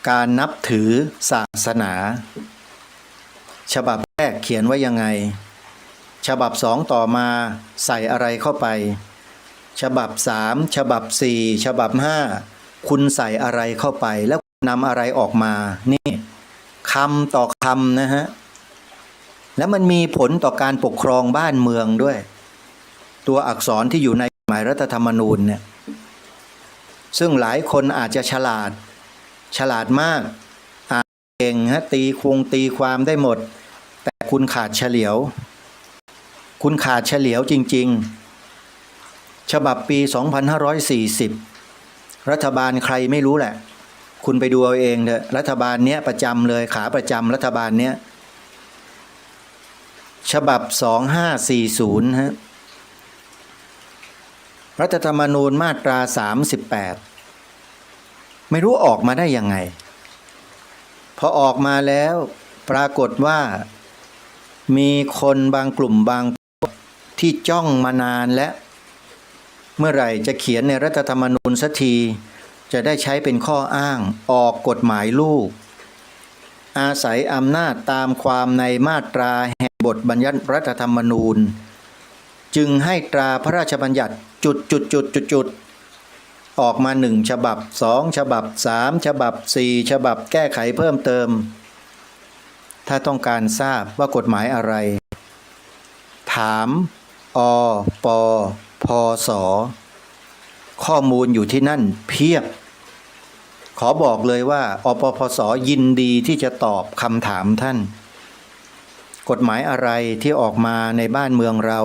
การนับถือศาสนาฉบับแรกเขียนไว้ยังไงฉบับ2ต่อมาใส่อะไรเข้าไปฉบับ3ฉบับ4ฉบับ5คุณใส่อะไรเข้าไปแล้วนำอะไรออกมานี่คำต่อคำนะฮะแล้วมันมีผลต่อการปกครองบ้านเมืองด้วยตัวอักษรที่อยู่ในหมายรัฐธรรมนูญเนี่ยซึ่งหลายคนอาจจะฉลาดมากอ่านเก่งฮะตีความได้หมดแต่คุณขาดเฉลียวจริงๆฉบับปี2540รัฐบาลใครไม่รู้แหละคุณไปดูเอาเองเถอะรัฐบาลเนี้ยประจำเลยขาประจำรัฐบาลเนี้ยฉบับ2540ฮะรัฐธรรมนูญมาตรา38ไม่รู้ออกมาได้ยังไงพอออกมาแล้วปรากฏว่ามีคนบางกลุ่มบางที่จ้องมานานและเมื่อไหร่จะเขียนในรัฐธรรมนูญสักทีจะได้ใช้เป็นข้ออ้างออกกฎหมายลูกอาศัยอำนาจตามความในมาตราแห่งบทบัญญัติรัฐธรรมนูญจึงให้ตราพระราชบัญญัติจุดออกมา1ฉบับ2ฉบับ3ฉบับ4ฉบับแก้ไขเพิ่มเติมถ้าต้องการทราบว่ากฎหมายอะไรถามอปพศข้อมูลอยู่ที่นั่นเพียบขอบอกเลยว่าอปพศยินดีที่จะตอบคำถามท่านกฎหมายอะไรที่ออกมาในบ้านเมืองเรา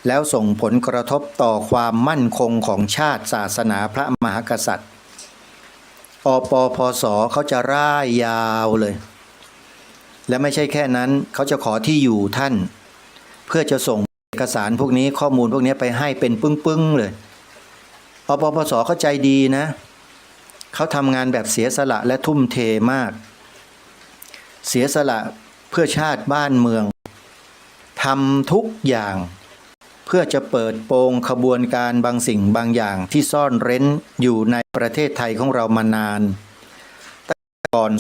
แล้วส่งผลกระทบต่อความมั่นคงของชาติศาสนาพระมหากษัตริย์อปพศเขาจะร่ายยาวเลยและไม่ใช่แค่นั้นเขาจะขอที่อยู่ท่านเพื่อจะส่งเอกสารพวกนี้ข้อมูลพวกนี้ไปให้เป็นปึ้งเลยอปพศเขาใจดีนะเขาทำงานแบบเสียสละและทุ่มเทมากเสียสละเพื่อชาติบ้านเมืองทำทุกอย่างเพื่อจะเปิดโปงขบวนการบางสิ่งบางอย่างที่ซ่อนเร้นอยู่ในประเทศไทยของเรามานานตั้งแต่ก่อน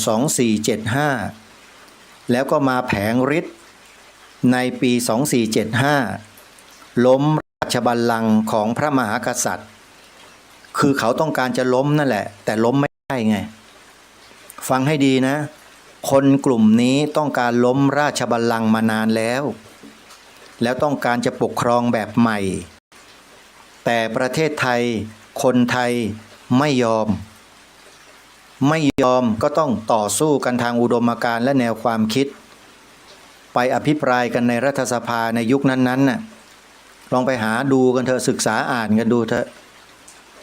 2475แล้วก็มาแผงฤทธิ์ในปี2475ล้มราชบัลลังก์ของพระมหากษัตริย์คือเขาต้องการจะล้มนั่นแหละแต่ล้มไม่ได้ไงฟังให้ดีนะคนกลุ่มนี้ต้องการล้มราชบัลลังก์มานานแล้วต้องการจะปกครองแบบใหม่แต่ประเทศไทยคนไทยไม่ยอมก็ต้องต่อสู้กันทางอุดมการณ์และแนวความคิดไปอภิปรายกันในรัฐสภาในยุคนั้นน่ะลองไปหาดูกันเถอะศึกษาอ่านกันดูเถอะ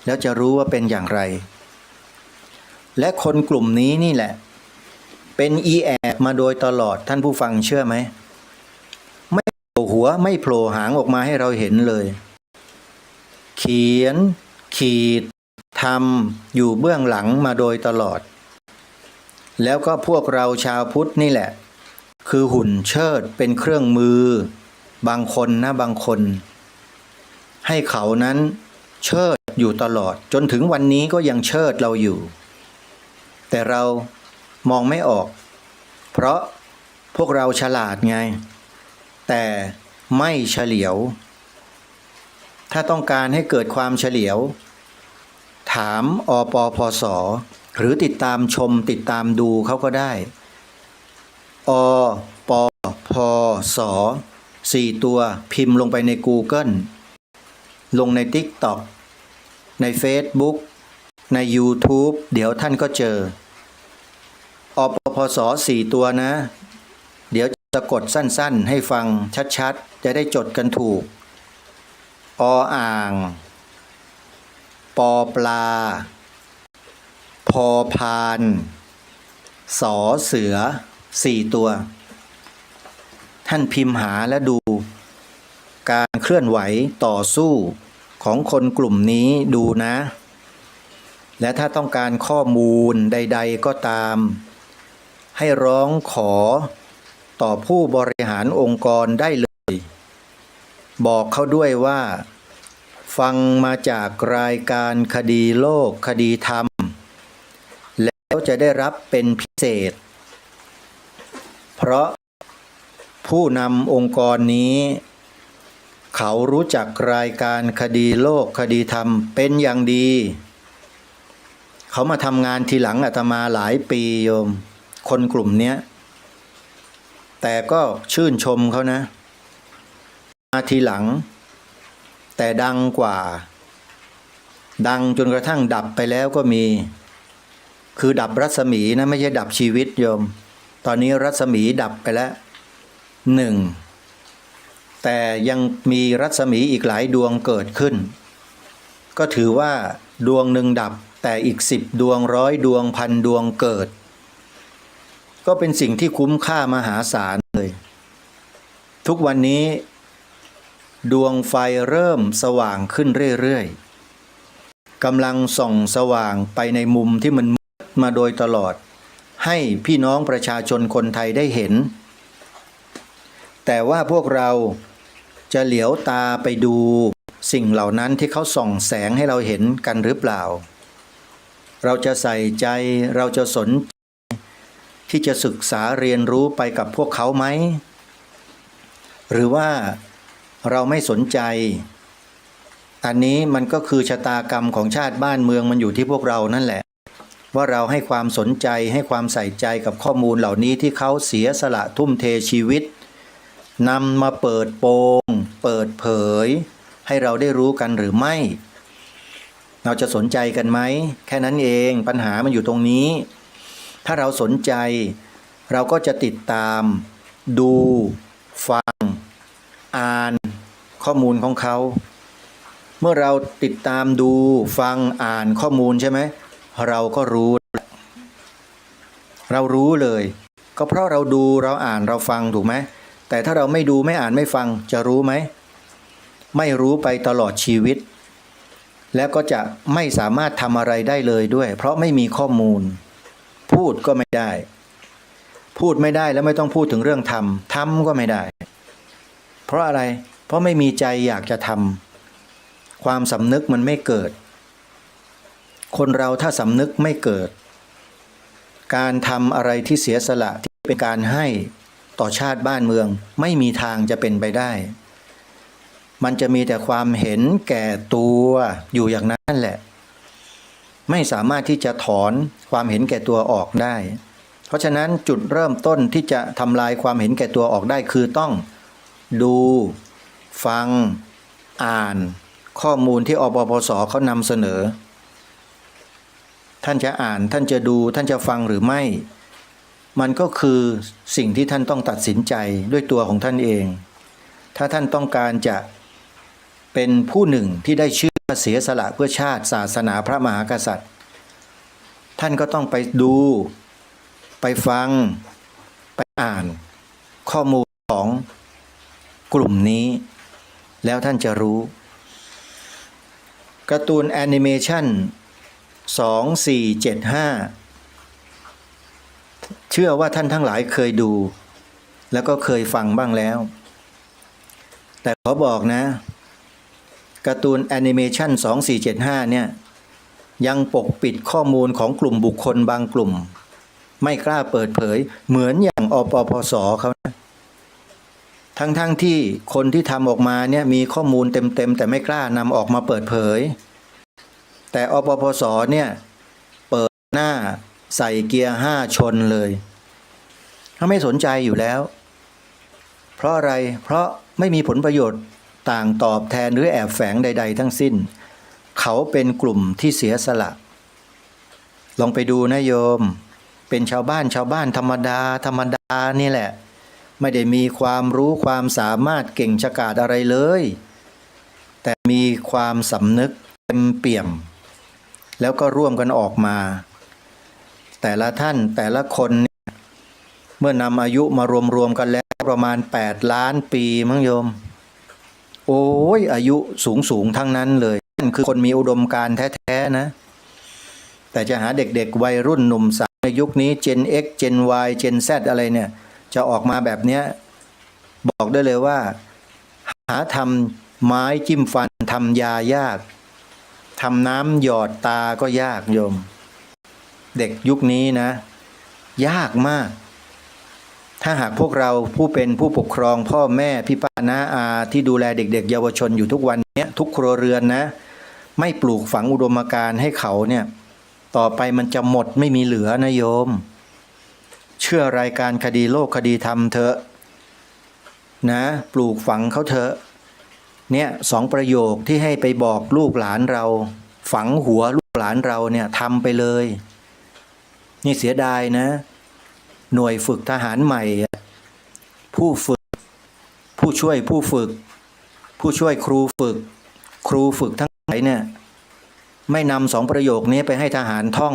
แล้วจะรู้ว่าเป็นอย่างไรและคนกลุ่มนี้นี่แหละเป็นอีแอบมาโดยตลอดท่านผู้ฟังเชื่อไหมไม่โผล่หัวไม่โผล่หางออกมาให้เราเห็นเลยเขียนขีดทำอยู่เบื้องหลังมาโดยตลอดแล้วก็พวกเราชาวพุทธนี่แหละคือหุ่นเชิดเป็นเครื่องมือบางคนนะบางคนให้เขานั้นเชิดอยู่ตลอดจนถึงวันนี้ก็ยังเชิดเราอยู่แต่เรามองไม่ออกเพราะพวกเราฉลาดไงแต่ไม่เฉลียว ถ้าต้องการให้เกิดความเฉลียว ถามอปพสหรือติดตามชมติดตามดูเขาก็ได้อปพส4 ตัวพิมพ์ลงไปใน Google ลงใน TikTok ใน Facebook ใน YouTube เดี๋ยวท่านก็เจออปพส4 ตัวนะเดี๋ยวจะกดสั้นๆให้ฟังชัดๆจะได้จดกันถูกออ่างปอปลาพอพานสอเสือ4 ตัวท่านพิมพ์หาและดูการเคลื่อนไหวต่อสู้ของคนกลุ่มนี้ดูนะและถ้าต้องการข้อมูลใดๆก็ตามให้ร้องขอต่อผู้บริหารองค์กรได้เลยบอกเขาด้วยว่าฟังมาจากรายการคดีโลกคดีธรรมแล้วจะได้รับเป็นพิเศษเพราะผู้นำองค์กรนี้เขารู้จักรายการคดีโลกคดีธรรมเป็นอย่างดีเขามาทำงานทีหลังอาตมาหลายปีโยมคนกลุ่มนี้แต่ก็ชื่นชมเขานะมาทีหลังแต่ดังกว่าดังจนกระทั่งดับไปแล้วก็มีคือดับรัศมีนะไม่ใช่ดับชีวิตโยมตอนนี้รัศมีดับไปแล้ว1แต่ยังมีรัศมีอีกหลายดวงเกิดขึ้นก็ถือว่าดวงหนึ่งดับแต่อีก10 ดวง100 ดวง1,000 ดวงเกิดก็เป็นสิ่งที่คุ้มค่ามหาศาลเลยทุกวันนี้ดวงไฟเริ่มสว่างขึ้นเรื่อยๆกำลังส่องสว่างไปในมุมที่มันมืดมาโดยตลอดให้พี่น้องประชาชนคนไทยได้เห็นแต่ว่าพวกเราจะเหลียวตาไปดูสิ่งเหล่านั้นที่เขาส่องแสงให้เราเห็นกันหรือเปล่าเราจะใส่ใจเราจะสนใจที่จะศึกษาเรียนรู้ไปกับพวกเขาไหมหรือว่าเราไม่สนใจอันนี้มันก็คือชะตากรรมของชาติบ้านเมืองมันอยู่ที่พวกเรานั่นแหละว่าเราให้ความสนใจให้ความใส่ใจกับข้อมูลเหล่านี้ที่เขาเสียสละทุ่มเทชีวิตนำมาเปิดโปงเปิดเผยให้เราได้รู้กันหรือไม่เราจะสนใจกันไหมแค่นั้นเองปัญหามันอยู่ตรงนี้ถ้าเราสนใจเราก็จะติดตามดูฟังอ่านข้อมูลของเขาเมื่อเราติดตามดูฟังอ่านข้อมูลใช่ไหมเราก็รู้เลยก็เพราะเราดูเราอ่านเราฟังถูกไหมแต่ถ้าเราไม่ดูไม่อ่านไม่ฟังจะรู้ไหมไม่รู้ไปตลอดชีวิตแล้วก็จะไม่สามารถทำอะไรได้เลยด้วยเพราะไม่มีข้อมูลพูดก็ไม่ได้พูดไม่ได้แล้วไม่ต้องพูดถึงเรื่องทำก็ไม่ได้เพราะอะไรเพราะไม่มีใจอยากจะทำความสำนึกมันไม่เกิดคนเราถ้าสำนึกไม่เกิดการทำอะไรที่เสียสละที่เป็นการให้ต่อชาติบ้านเมืองไม่มีทางจะเป็นไปได้มันจะมีแต่ความเห็นแก่ตัวอยู่อย่างนั้นแหละไม่สามารถที่จะถอนความเห็นแก่ตัวออกได้เพราะฉะนั้นจุดเริ่มต้นที่จะทำลายความเห็นแก่ตัวออกได้คือต้องดูฟังอ่านข้อมูลที่อปปสเขานำเสนอท่านจะอ่านท่านจะดูท่านจะฟังหรือไม่มันก็คือสิ่งที่ท่านต้องตัดสินใจด้วยตัวของท่านเองถ้าท่านต้องการจะเป็นผู้หนึ่งที่ได้ชื่อเสียสละเพื่อชาติศาสนาพระมหากษัตริย์ท่านก็ต้องไปดูไปฟังไปอ่านข้อมูลของกลุ่มนี้แล้วท่านจะรู้การ์ตูนแอนิเมชัน2475เชื่อว่าท่านทั้งหลายเคยดูแล้วก็เคยฟังบ้างแล้วแต่ขอบอกนะการ์ตูนแอนิเมชัน2475เนี่ยยังปกปิดข้อมูลของกลุ่มบุคคลบางกลุ่มไม่กล้าเปิดเผยเหมือนอย่างอปปสเขานะ ทั้งที่คนที่ทำออกมาเนี่ยมีข้อมูลเต็มแต่ไม่กล้านำออกมาเปิดเผยแต่อปปสเนี่ยเปิดหน้าใส่เกียร์5ชนเลยเขาไม่สนใจอยู่แล้วเพราะอะไรเพราะไม่มีผลประโยชน์ต่างตอบแทนหรือแอบแฝงใดๆทั้งสิ้นเขาเป็นกลุ่มที่เสียสละลองไปดูนะโยมเป็นชาวบ้านธรรมดานี่แหละไม่ได้มีความรู้ความสามารถเก่งฉกาจอะไรเลยแต่มีความสำนึกเต็มเปี่ยมแล้วก็ร่วมกันออกมาแต่ละท่านแต่ละคนเมื่อนำอายุมารวมกันแล้วประมาณ8 ล้านปีมั้งโยมโอ้ยอายุสูงทั้งนั้นเลยนั่นคือคนมีอุดมการณ์แท้ๆนะแต่จะหาเด็กๆวัยรุ่นหนุ่มสาวในยุคนี้ Gen X Gen Y Gen Z อะไรเนี่ยจะออกมาแบบเนี้ยบอกได้เลยว่าหาทำไม้จิ้มฟันทำยายากทำน้ำหยอดตาก็ยากโยมเด็กยุคนี้นะยากมากถ้าหากพวกเราผู้เป็นผู้ปกครองพ่อแม่พี่ป้าน้าอาที่ดูแลเด็กๆเยาวชนอยู่ทุกวันนี้ทุกครัวเรือนนะไม่ปลูกฝังอุดมการณ์ให้เขาเนี่ยต่อไปมันจะหมดไม่มีเหลือนะโยมเชื่อรายการคดีโลกคดีธรรมเถอะนะปลูกฝังเขาเถอะเนี่ย2 ประโยคที่ให้ไปบอกลูกหลานเราฝังหัวลูกหลานเราเนี่ยทำไปเลยนี่เสียดายนะหน่วยฝึกทหารใหม่ผู้ฝึกผู้ช่วยผู้ฝึกผู้ช่วยครูฝึกทั้งหลายเนี่ยไม่นำ2 ประโยคนี้ไปให้ทหารท่อง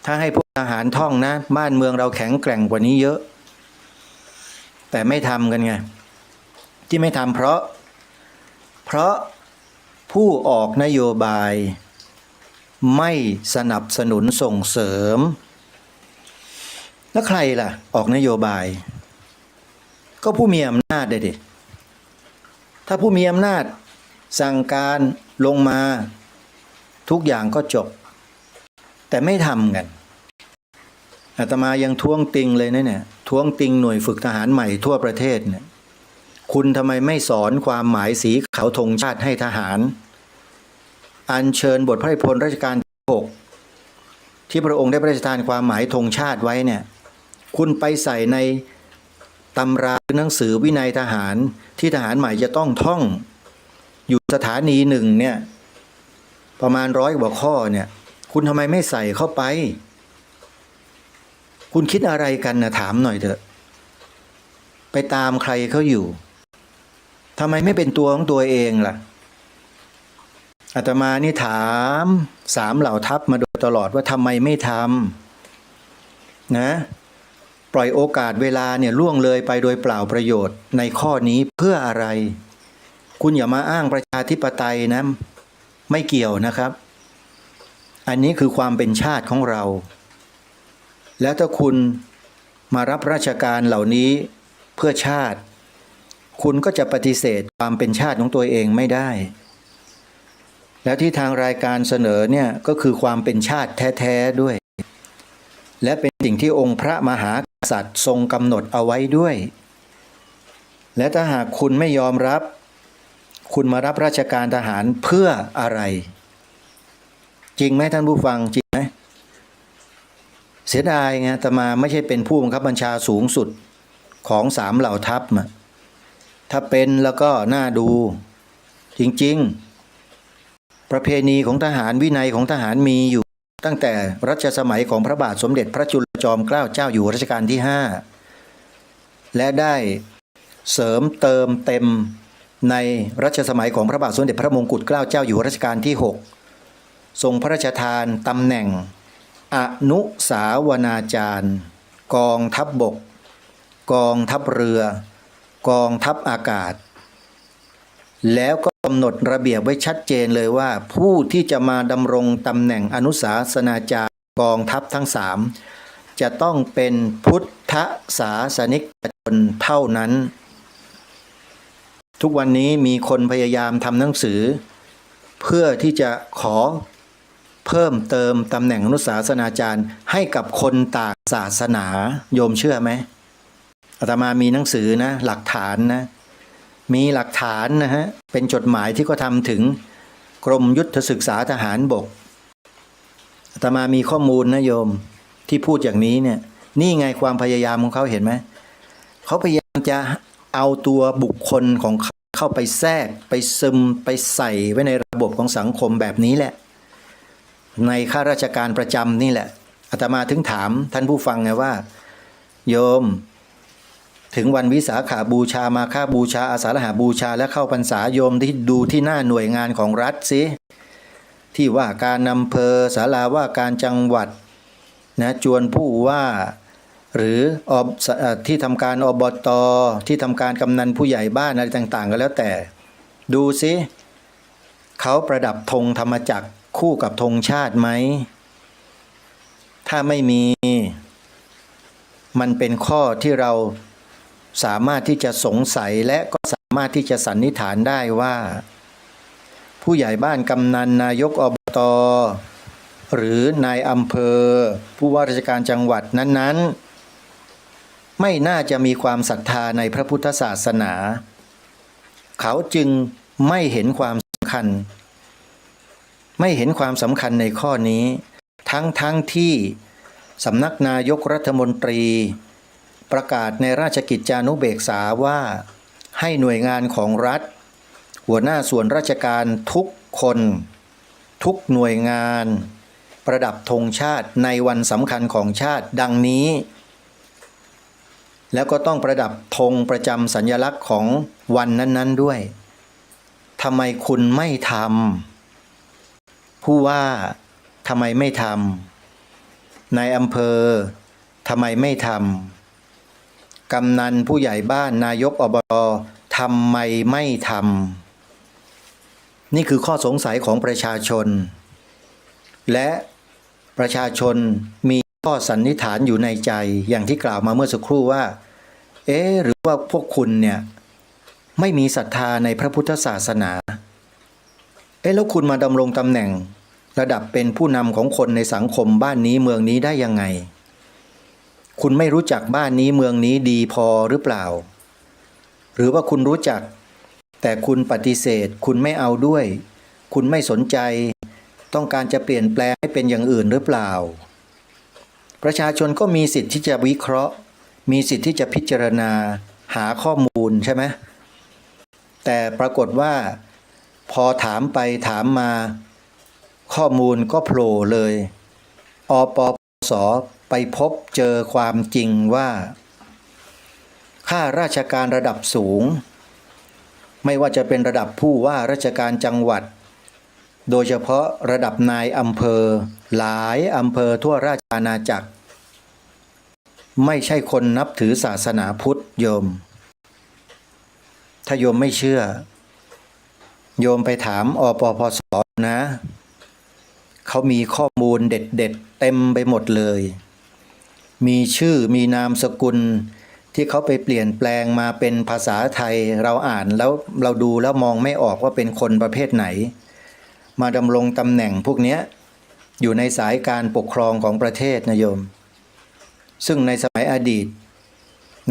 ถ้าให้พวกทหารท่องนะบ้านเมืองเราแข็งแกร่งกว่านี้เยอะแต่ไม่ทำกันไงที่ไม่ทำเพราะผู้ออกนโยบายไม่สนับสนุนส่งเสริมแล้วใครล่ะออกนโยบายก็ผู้มีอำนาจดิถ้าผู้มีอำนาจสั่งการลงมาทุกอย่างก็จบแต่ไม่ทำกันอาตมายังท้วงติงเลยนะเนี่ยท้วงติงหน่วยฝึกทหารใหม่ทั่วประเทศเนี่ยคุณทำไมไม่สอนความหมายสีขาวธงชาติให้ทหารอัญเชิญบทพระราชนิพนธ์รัชกาลที่ 6ที่พระองค์ได้พระราชทานความหมายธงชาติไว้เนี่ยคุณไปใส่ในตำราหนังสือวินัยทหารที่ทหารใหม่จะต้องท่องอยู่สถานีหนึ่งเนี่ยประมาณ100 กว่าข้อเนี่ยคุณทำไมไม่ใส่เข้าไปคุณคิดอะไรกันนะถามหน่อยเถอะไปตามใครเขาอยู่ทำไมไม่เป็นตัวของตัวเองล่ะอาตมานี่ถาม3 เหล่าทัพมาโดยตลอดว่าทำไมไม่ทำนะปล่อยโอกาสเวลาเนี่ยล่วงเลยไปโดยเปล่าประโยชน์ในข้อนี้เพื่ออะไรคุณอย่ามาอ้างประชาธิปไตยนะไม่เกี่ยวนะครับอันนี้คือความเป็นชาติของเราแล้วถ้าคุณมารับราชการเหล่านี้เพื่อชาติคุณก็จะปฏิเสธความเป็นชาติของตัวเองไม่ได้แล้วที่ทางรายการเสนอเนี่ยก็คือความเป็นชาติแท้ๆด้วยและเป็นสิ่งที่องค์พระมหากษัตริย์ทรงกำหนดเอาไว้ด้วยและถ้าหากคุณไม่ยอมรับคุณมารับราชการทหารเพื่ออะไรจริงไหมท่านผู้ฟังจริงไหมเสียดายไงอาตมาไม่ใช่เป็นผู้บังคับบัญชาสูงสุดของ3 เหล่าทัพถ้าเป็นแล้วก็น่าดูจริงๆประเพณีของทหารวินัยของทหารมีอยู่ตั้งแต่รัชสมัยของพระบาทสมเด็จพระจุลจอมเกล้าเจ้าอยู่หัวรัชกาลที่5และได้เสริมเติมเต็มในรัชสมัยของพระบาทสมเด็จพระมงกุฎเกล้าเจ้าอยู่หัวรัชกาลที่6ทรงพระราชทานตำแหน่งอนุสาวนาจารย์กองทัพบกกองทัพเรือกองทัพอากาศแล้วก็กำหนดระเบียบไว้ชัดเจนเลยว่าผู้ที่จะมาดำรงตำแหน่งอนุสาวนาจารย์กองทัพทั้ง3จะต้องเป็นพุทธศาสนิกชนเท่านั้นทุกวันนี้มีคนพยายามทำหนังสือเพื่อที่จะขอเพิ่มเติมตำแหน่งอนุสาวนาจารย์ให้กับคนต่างศาสนาโยมเชื่อไหม อาตมามีหนังสือนะหลักฐานนะมีหลักฐานนะฮะเป็นจดหมายที่ก็ทำถึงกรมยุทธศึกษาทหารบกอาตมามีข้อมูลนะโยมที่พูดอย่างนี้เนี่ยนี่ไงความพยายามของเขาเห็นไหมเขาพยายามจะเอาตัวบุคคลของเขาเข้าไปแทรกไปซึมไปใส่ไว้ในระบบของสังคมแบบนี้แหละในข้าราชการประจำนี่แหละอาตมาถึงถามท่านผู้ฟังไงว่าโยมถึงวันวิสาขบูชามาฆบูชาอาสาฬหบูชาและเข้าพรรษาโยมที่ดูที่หน้าหน่วยงานของรัฐสิที่ว่าการอำเภอศาลาว่าการจังหวัดนะจวนผู้ว่าหรือที่ทำการอบต.ที่ทำการกำนันผู้ใหญ่บ้านอะไรต่างๆก็แล้วแต่ดูสิเขาประดับธงธรรมจักรคู่กับธงชาติไหมถ้าไม่มีมันเป็นข้อที่เราสามารถที่จะสงสัยและก็สามารถที่จะสันนิษฐานได้ว่าผู้ใหญ่บ้านกำนันนายกอบต.หรือนายอำเภอผู้ว่าราชการจังหวัดนั้นๆไม่น่าจะมีความศรัทธาในพระพุทธศาสนาเขาจึงไม่เห็นความสำคัญในข้อนี้ทั้งที่สำนักนายกรัฐมนตรีประกาศในราชกิจจานุเบกษาว่าให้หน่วยงานของรัฐหัวหน้าส่วนราชการทุกคนทุกหน่วยงานประดับธงชาติในวันสำคัญของชาติดังนี้แล้วก็ต้องประดับธงประจำสัญลักษณ์ของวันนั้นๆด้วยทำไมคุณไม่ทำผู้ว่าทำไมไม่ทำนายอำเภอทำไมไม่ทำกำนันผู้ใหญ่บ้านนายกอบต.ทำไมไม่ทำนี่คือข้อสงสัยของประชาชนและประชาชนมีข้อสันนิษฐานอยู่ในใจอย่างที่กล่าวมาเมื่อสักครู่ว่าหรือว่าพวกคุณเนี่ยไม่มีศรัทธาในพระพุทธศาสนาแล้วคุณมาดำรงตำแหน่งระดับเป็นผู้นำของคนในสังคมบ้านนี้เมืองนี้ได้ยังไงคุณไม่รู้จักบ้านนี้เมืองนี้ดีพอหรือเปล่าหรือว่าคุณรู้จักแต่คุณปฏิเสธคุณไม่เอาด้วยคุณไม่สนใจต้องการจะเปลี่ยนแปลงให้เป็นอย่างอื่นหรือเปล่าประชาชนก็มีสิทธิ์ที่จะวิเคราะห์มีสิทธิ์ที่จะพิจารณาหาข้อมูลใช่ไหมแต่ปรากฏว่าพอถามไปถามมาข้อมูลก็โผล่เลยอปปส.ไปพบเจอความจริงว่าข้าราชการระดับสูงไม่ว่าจะเป็นระดับผู้ว่าราชการจังหวัดโดยเฉพาะระดับนายอำเภอหลายอำเภอทั่วราชอาณาจักรไม่ใช่คนนับถือศาสนาพุทธโยมถ้าโยมไม่เชื่อโยมไปถามอปปส.นะเขามีข้อมูลเด็ดๆเต็มไปหมดเลยมีชื่อมีนามสกุลที่เขาไปเปลี่ยนแปลงมาเป็นภาษาไทยเราอ่านแล้วเราดูแล้วมองไม่ออกว่าเป็นคนประเภทไหนมาดำรงตำแหน่งพวกนี้อยู่ในสายการปกครองของประเทศนะโยมซึ่งในสมัยอดีต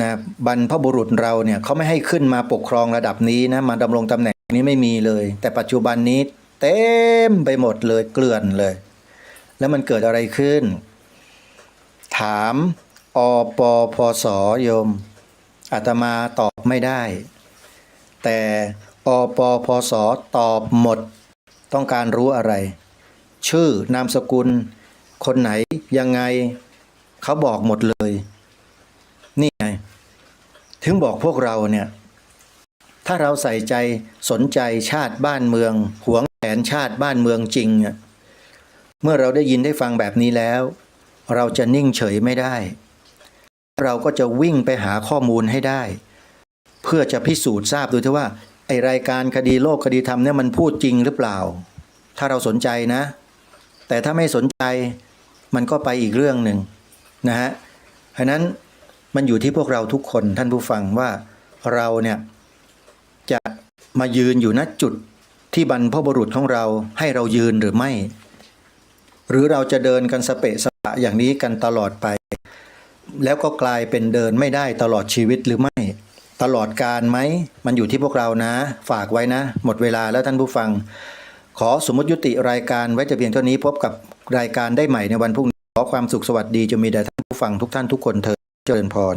นะบรรพบุรุษเราเนี่ยเขาไม่ให้ขึ้นมาปกครองระดับนี้นะมาดำรงตำแหน่งนี้ไม่มีเลยแต่ปัจจุบันนี้เต็มไปหมดเลยเกลื่อนเลยแล้วมันเกิดอะไรขึ้นถามอปปส.โยมอาตมาตอบไม่ได้แต่อปปส.ตอบหมดต้องการรู้อะไรชื่อนามสกุลคนไหนยังไงเขาบอกหมดเลยนี่ไงถึงบอกพวกเราเนี่ยถ้าเราใส่ใจสนใจชาติบ้านเมืองหวงแหนชาติบ้านเมืองจริงเมื่อเราได้ยินได้ฟังแบบนี้แล้วเราจะนิ่งเฉยไม่ได้เราก็จะวิ่งไปหาข้อมูลให้ได้เพื่อจะพิสูจน์ทราบดูที่ว่าไอรายการคดีโลกคดีธรรมเนี่ยมันพูดจริงหรือเปล่าถ้าเราสนใจนะแต่ถ้าไม่สนใจมันก็ไปอีกเรื่องหนึ่งนะฮะเพราะนั้นมันอยู่ที่พวกเราทุกคนท่านผู้ฟังว่าเราเนี่ยจะมายืนอยู่ณจุดที่บรรพบุรุษของเราให้เรายืนหรือไม่หรือเราจะเดินกันสเปะสปะอย่างนี้กันตลอดไป แล้วก็กลายเป็นเดินไม่ได้ตลอดชีวิตหรือไม่ตลอดกาลไหมมันอยู่ที่พวกเรานะฝากไว้นะหมดเวลาแล้วท่านผู้ฟังขอสมมติยุติรายการไว้แต่เพียงเท่านี้พบกับรายการได้ใหม่ในวันพรุ่งนี้ขอความสุขสวัสดีจะมีแด่ท่านผู้ฟังทุกท่านทุกคนเถิดเจริญพร